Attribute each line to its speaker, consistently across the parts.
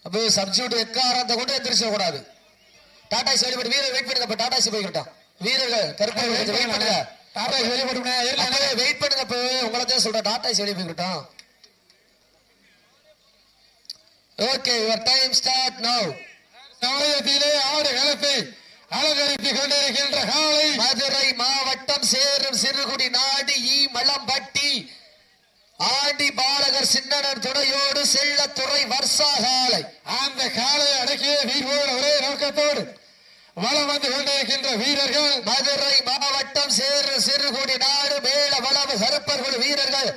Speaker 1: அப்போ சப்ஜூட் எக்காரத்தை கொண்டு எந்திரிச்ச கூடாது. டாடாசி வெளிப்பட்டு வீரர் வெயிட் பண்ணுங்க. டாடாசி போய்கிட்டான். வீரர்கள் கருப்பு வெயிட் பண்ணுங்க. டாடாசி வெளிப்பட்டு வெயிட் பண்ணுங்க. இப்போ உங்களை தான் சொல்றேன். டாடாசி வெளியே போய்கிட்டான். Okay, your time start now.
Speaker 2: சமயத்திலே ஆடு களத்தை அலங்கரித்துக் கொண்டிருக்கின்ற காலை
Speaker 1: மதுரை மாவட்டம் சேரும் சிறுகுடி நாடு ஈ மலம்பட்டி ஆண்டி பாலகர் சின்னனர் துணையோடு செல்லத்துறை வர்ஷா காலை.
Speaker 2: அந்த காலை அடக்கிய வீரோடு ஒரே நோக்கத்தோடு வளம் வந்து கொண்டிருக்கின்ற வீரர்கள்
Speaker 1: மதுரை மாவட்டம் சேரும் சிறுகுடி நாடு மேல வளவு கருப்பர்கள் வீரர்கள்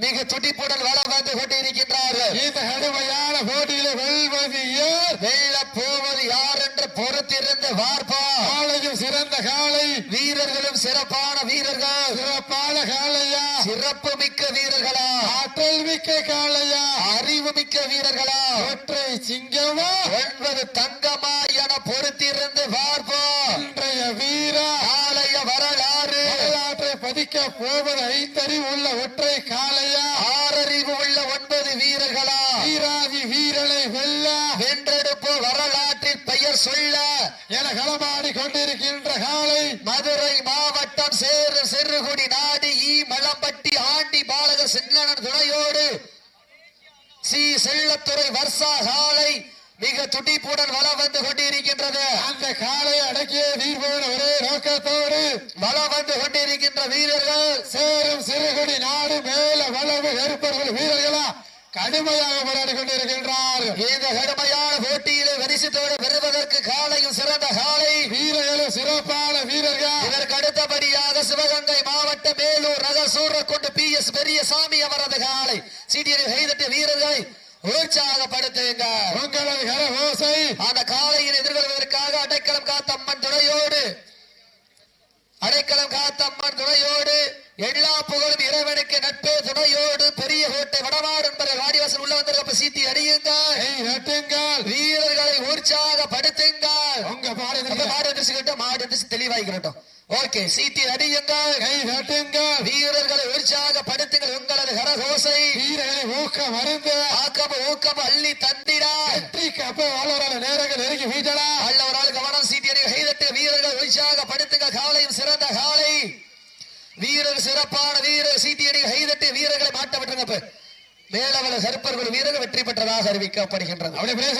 Speaker 1: மிக துடிப்புடன் வளம் வந்து கொண்டிருக்கின்றார்கள்.
Speaker 2: இந்த கடுமையான போட்டியில வெல்வது யார்,
Speaker 1: வெல்ல போவது யார் என்று பொறுத்திருந்த வார்ப்பா.
Speaker 2: காலையும் சிறந்த காலை,
Speaker 1: வீரர்களும் சிறப்பான வீரர்கள்.
Speaker 2: சிறப்பான காலையா,
Speaker 1: சிறப்பு மிக்க வீரர்களா,
Speaker 2: ஆற்றல் மிக்க காலையா,
Speaker 1: அறிவு மிக்க வீரர்களா,
Speaker 2: ஒற்றை சிங்கமா,
Speaker 1: 9 தங்கமா என பொறுத்திருந்து பார்ப்பா.
Speaker 2: இன்றைய வீரா
Speaker 1: ஆலய வரலாறு
Speaker 2: வரலாற்றை பதிக்க போவது 5 அறிவு உள்ள ஒற்றை காலையா,
Speaker 1: 6 அறிவு உள்ள 9 வீரர்களா,
Speaker 2: வீராதி வீரனை வெல்ல
Speaker 1: வென்றெடுப்பு வரலாற்றில் பெயர் சொல்ல
Speaker 2: என களமாடி கொண்டிருக்கின்ற காலை
Speaker 1: மதுரை மாவட்டம் சேரு சிறுகுடி நாடு ஈ மலம்பட்டி ஆண்டி பாலகர் சின்னன் துணையோடு சி செல்லத்துறை வர்ஷா காலை மிக துடிப்புடன் வளம் வந்து கொண்டிருக்கின்றது.
Speaker 2: அந்த காலை அடக்கிய வீரர்கள் ஒரே நோக்கத்தோடு
Speaker 1: வளம் வந்து கொண்டிருக்கின்ற வீரர்கள்
Speaker 2: சேரும் சிறுகுடி நாடு மேல வளவு கருப்பர்கள் வீரர்களா கடுமையாக போராடி கொண்டிருக்கின்றார்கள்.
Speaker 1: இந்த கடுமையான போட்டியிலே வரிசைத்தோடு பெறுவதற்கு காலையும் சிறந்த காலை,
Speaker 2: வீரர்களும் சிறப்பான வீரர்கள்.
Speaker 1: இதற்கு அடுத்தபடியாக சிவகங்கை மாவட்டம் மேலூர் நகர் சூரக்குண்டு PS பெரியசாமி அவரது காலை சீட்டியை கைதட்டிய வீரர்களை உற்சாகப்படுத்துங்க.
Speaker 2: உங்களது கரகோசை
Speaker 1: அந்த காலையில் எதிர்கொள்வதற்காக அடைக்கலம் காத்த அம்மன் துணையோடு எல்லா புகழும் இறைவனுக்கு நட்பே துணையோடு பெரிய கோட்டை வடமாடு என்பதை வாடிவாசல் உள்ள வந்திருக்க சீட்டி அடியுங்கள். வீரர்களை உற்சாகப்படுத்துங்கள்.
Speaker 2: உங்க
Speaker 1: மாடு எதிர்த்து மாடு எதிர்த்து தெளிவாகிக்கிறட்டும். ஓகே, சீட்டி அடியுங்கள்,
Speaker 2: கை தட்டுங்கள்,
Speaker 1: வீரர்களை உற்சாகப்படுத்துங்கள். உங்களது கரகோசை
Speaker 2: வீரர்களை ஊக்கம் அருந்து
Speaker 1: ஊக்கம் அள்ளி தந்திடா.
Speaker 2: வெற்றிக்கு அப்ப வளரான நேரங்கள் நெருங்கி வீட்டடா.
Speaker 1: அல்ல ஒரு ஆள் கவனம். சீட்டி அடி கைதட்டு வீரர்கள் உற்சாகப்படுத்துங்க. காலையும் சிறந்த காலை, வீரர் சிறப்பான வீரர். சீட்டி அடி கைதட்டு வீரர்களை மாட்ட விட்டுருங்க. மேலவள கருப்பர்கள் வீரர்கள் வெற்றி பெற்றதாக அறிவிக்கப்படுகின்றது.
Speaker 2: அப்படியே